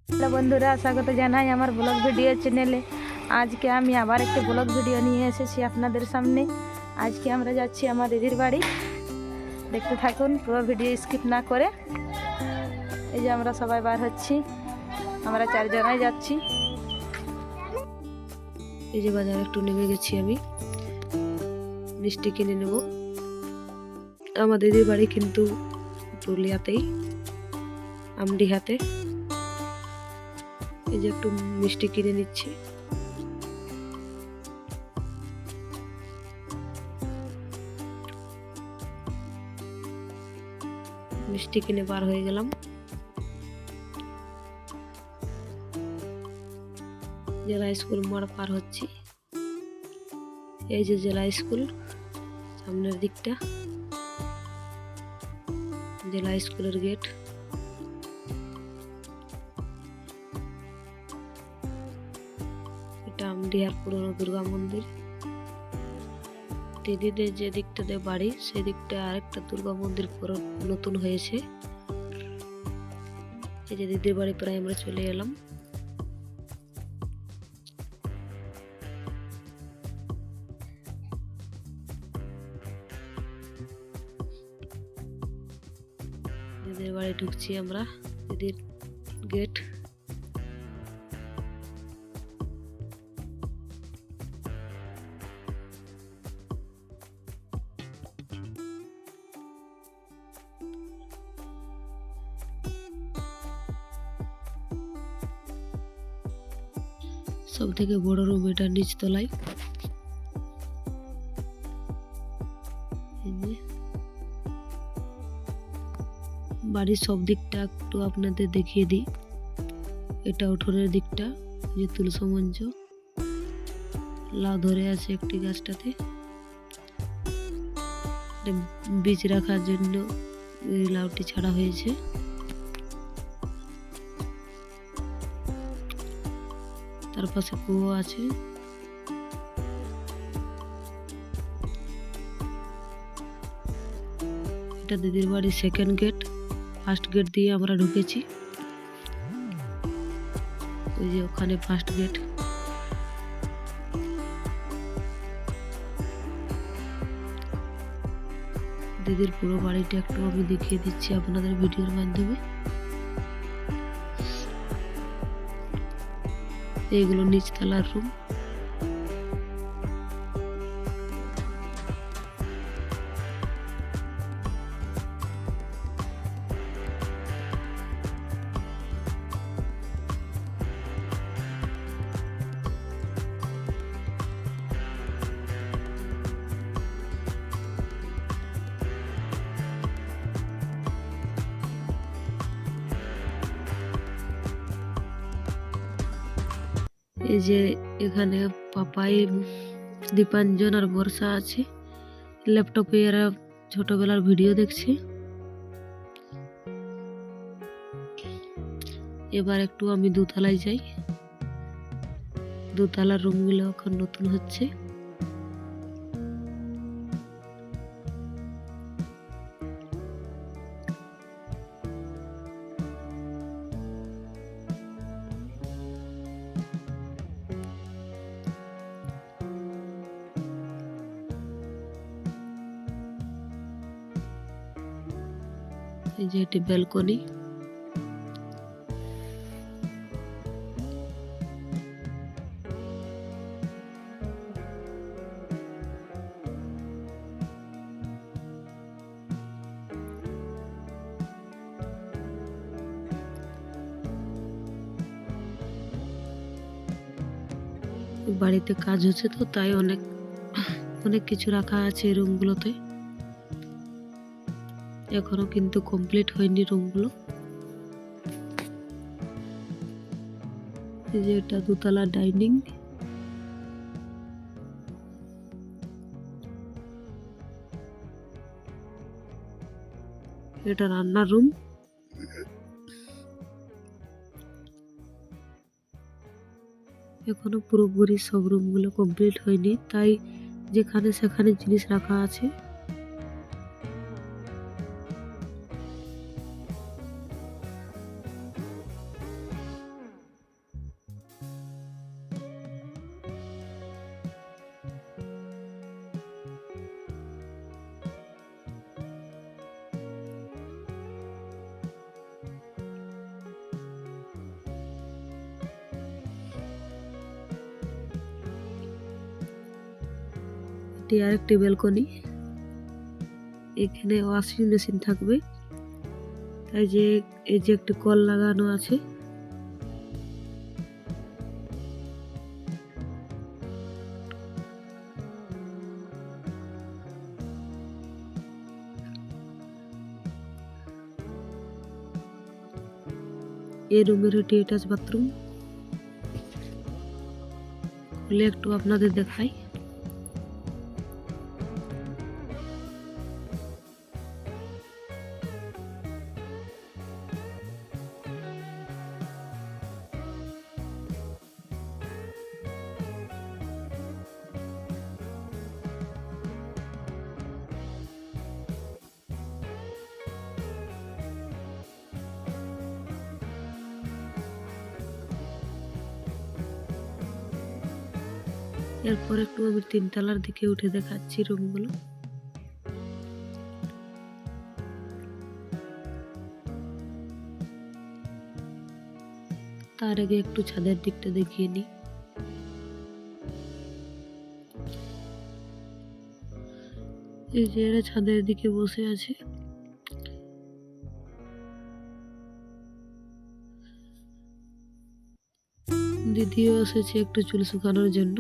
Hello বন্ধুরা, স্বাগত জানাই আমার ব্লগ ভিডিও চ্যানেলে। আজকে আমি আবার একটি ব্লগ ভিডিও নিয়ে এসেছি আপনাদের সামনে। আজকে আমরা যাচ্ছি আমার দিদির বাড়ি, দেখতে থাকুন পুরো ভিডিও স্কিপ না করে। এই যে আমরা সবাই বার হচ্ছি, আমরা 4 জনাই যাচ্ছি। এই যে বাজারে একটু নেমে গেছি, আমি মিষ্টি কিনে নেব। আমার দিদির বাড়ি কিন্তু পুরুলিয়াতেই, আমডিহাতে। এই যে একটু মিষ্টি কিনে নিচ্ছি। মিষ্টি কিনে বার হয়ে গেলাম। জেলা স্কুল মোড় পার হচ্ছি। এই যে জেলা স্কুল সামনের দিকটা, জেলা স্কুলের গেট। এটা আমডিহার পুরনো দুর্গা মন্দির। দিদিদের যে দিকটাতে বাড়ি, সেই দিকটা আরেকটা দুর্গা মন্দির পুরো নতুন হয়েছে। এই যে দিদির বাড়ি প্রায় আমরা চলে এলাম। দিদির বাড়ি ঢুকছি আমরা, দিদির গেট। সব থেকে বড় রুম এটা, নিচতলায়। বাড়ির সব দিকটা একটু আপনাদের দেখিয়ে দিই। এটা উঠোনের দিকটা, যে তুলসী মঞ্চ, লাউ ধরে আছে একটি গাছটাতে। বীজ রাখার জন্য এই লাউটি ছাড়া হয়েছে। তার পাশে কুয়ো আছে। এটা দিদির বাড়ির সেকেন্ড গেট। ফার্স্ট গেট দিয়ে আমরা ঢুকেছি। ওই যে ওখানে ফার্স্ট গেট। দিদির পুরো বাড়িটা একটু আমি দেখিয়ে দিচ্ছি আপনাদের ভিডিওর মাধ্যমে। এইগুলো নিচতলার রুম। এই যে এখানে পাপাই, দীপাঞ্জন আর বর্ষা আছে। ল্যাপটপে এরা ছোটবেলার ভিডিও দেখছে। এবার একটু আমি দোতলায় যাই। দোতলার রুমগুলো এখন নতুন হচ্ছে। এই যে এটি ব্যালকনি। বাড়িতে কাজ হচ্ছে তো, তাই অনেক অনেক কিছু রাখা আছে এই রুমগুলোতে। এখনো কিন্তু কমপ্লিট হয়নি রুমগুলো। এই যে এটা দোতলা ডাইনিং। এটা রান্নার রুম। এখনো পুরোপুরি সব রুমগুলো কমপ্লিট হয়নি, তাই যেখানে সেখানে জিনিস রাখা আছে। এটি আরেকটি ব্যালকনি। এখানে ওয়াশিং মেশিন থাকবে, তাই যে এই যে একটি কল লাগানো আছে। এই রুমের এটি অ্যাটাচ বাথরুম। খুলে একটু আপনাদের দেখাই। এরপর একটু আমি 3 তলার দিকে উঠে দেখাচ্ছি রুমগুলো। তার আগে একটু ছাদের দিকটা দেখিয়ে নিই। এই যে এরা ছাদের দিকে বসে আছে। দিদিও এসেছে একটু চুল শুকানোর জন্য।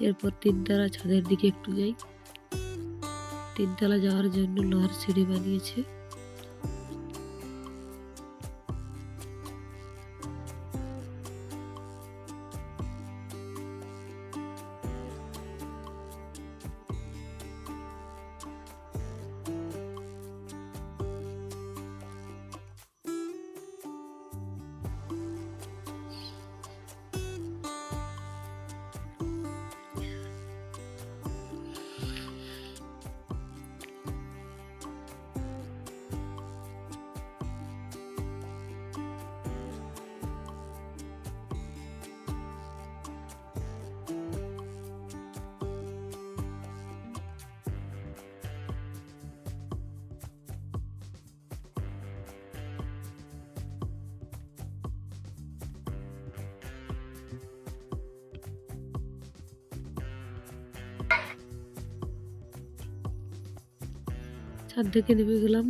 এরপর 3 তলা ছাদের দিকে একটু যাই। 3 তলা যাওয়ার জন্য লোহার সিঁড়ি বানিয়েছে। ছাদ থেকে নেমে গেলাম।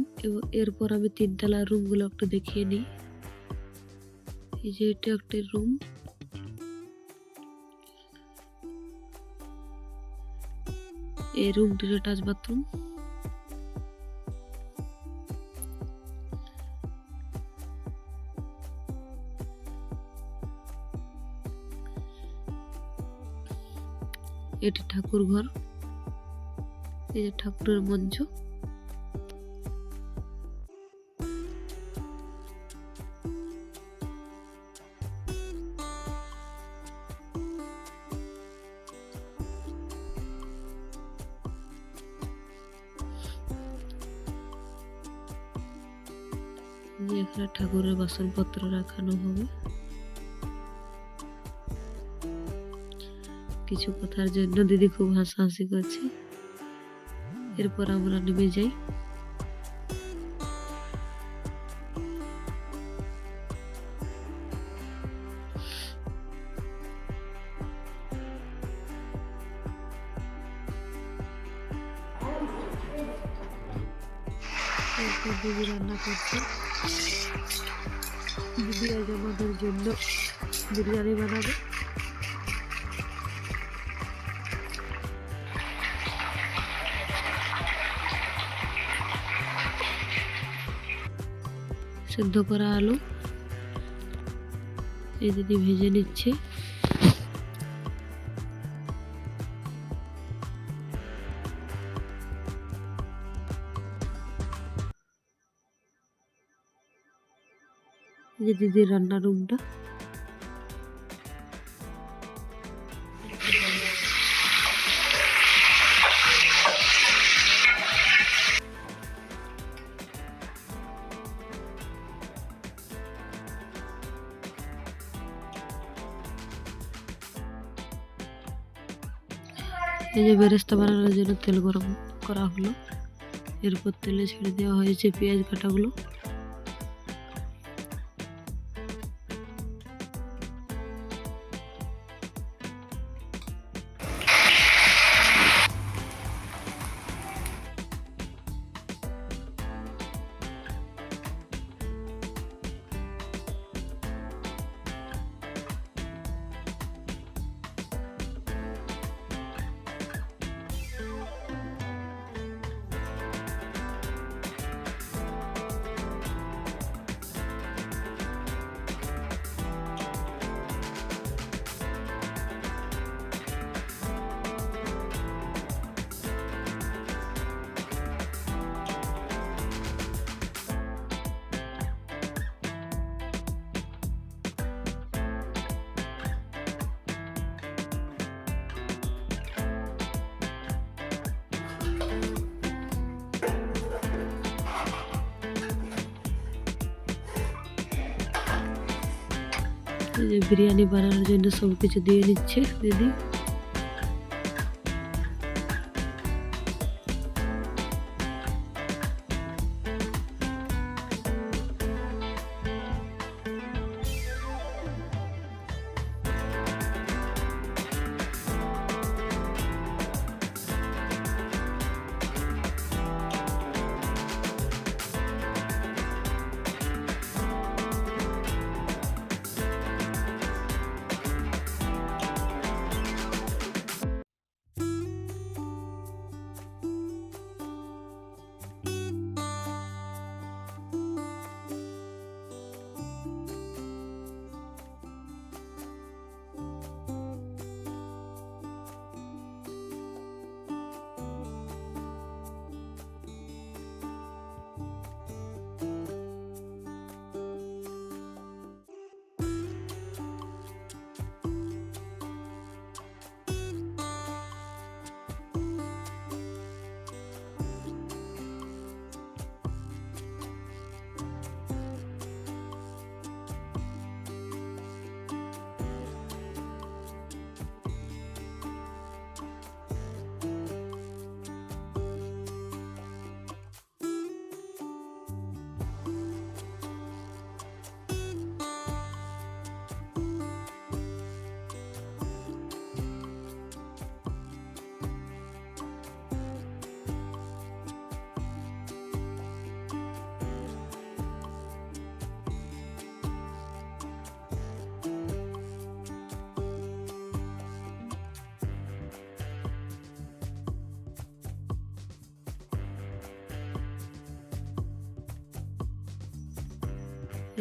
এরপর আমি 3 তলার রুমগুলো একটু দেখিয়ে নিই। এই যে এটা একটা রুম। এই রুমটির অ্যাটাচ বাথরুম। এটি ঠাকুর ঘর। এই যে ঠাকুরের মঞ্চ। এখানে ঠাকুরের বাসনপত্র রাখানো হবে। কিছু কথার জন্য দিদি খুব হাসাহাসি করছে। এরপর আমরা নেমে যাই। এরপর দিদি রান্না করছে। দিদি আজ আমাদের জন্য বিরিয়ানি বানাবে। সেদ্ধ করা আলু এই দিদি ভেজে নিচ্ছে। এই যে দিদির রান্নার রুমটা। এই যে বেরেস্তা বানানোর জন্য তেল গরম করা হলো, এরপর তেলে ছেড়ে দেওয়া হয়েছে পেঁয়াজ কাটাগুলো। এই যে বিরিয়ানি বানানোর জন্য সব কিছু দিয়ে নিচ্ছে দিদি।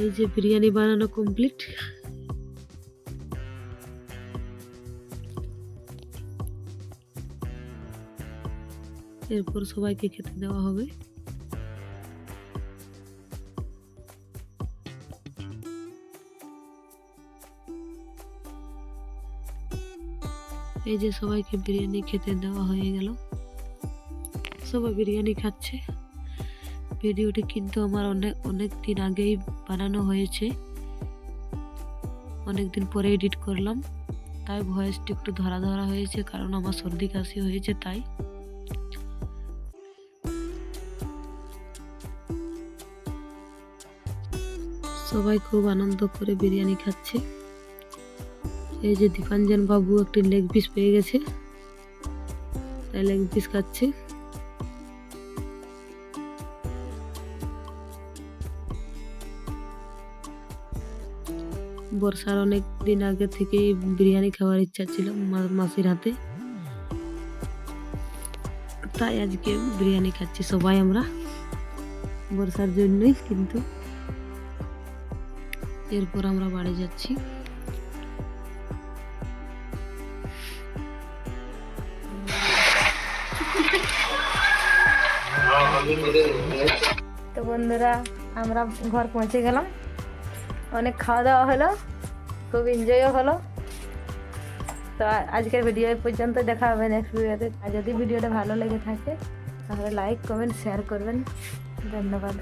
এই যে বিরিয়ানি বানানো কমপ্লিট। এরপর সবাইকে খেতে দেওয়া হবে। এই যে সবাইকে বিরিয়ানি খেতে দেওয়া হয়ে গেল, সবাই বিরিয়ানি খাচ্ছে। ভিডিওটি কিন্তু আমার অনেক দিন আগেই বানানো হয়েছে, অনেক দিন পরে এডিট করলাম, তাই ভয়েসটি একটু ধরা ধরা হয়েছে, কারণ আমার সর্দি কাশি হয়েছে তাই। সবাই খুব আনন্দ করে বিরিয়ানি খাচ্ছে। এই যে দীপাঞ্জন বাবু একটি লেগ পিস পেয়ে গেছে, তাই লেগ পিস খাচ্ছে। বর্ষার অনেক দিন আগে থেকে বিরিয়ানি খাওয়ার ইচ্ছা ছিল মাসির হাতে, তাই আজকে বিরিয়ানি খাচ্ছি সবাই আমরা, বর্ষার জন্যই। কিন্তু এরপর আমরা বাড়ি যাচ্ছি। তো বন্ধুরা, আমরা ঘর পৌঁছে গেলাম, অনেক খাওয়া দাওয়া হলো, খুব এনজয়ও হলো। তো আজকের ভিডিও এই পর্যন্ত, দেখা হবে নেক্সট ভিডিওতে। আর যদি ভিডিওটা ভালো লেগে থাকে তাহলে লাইক, কমেন্ট, শেয়ার করবেন। ধন্যবাদ।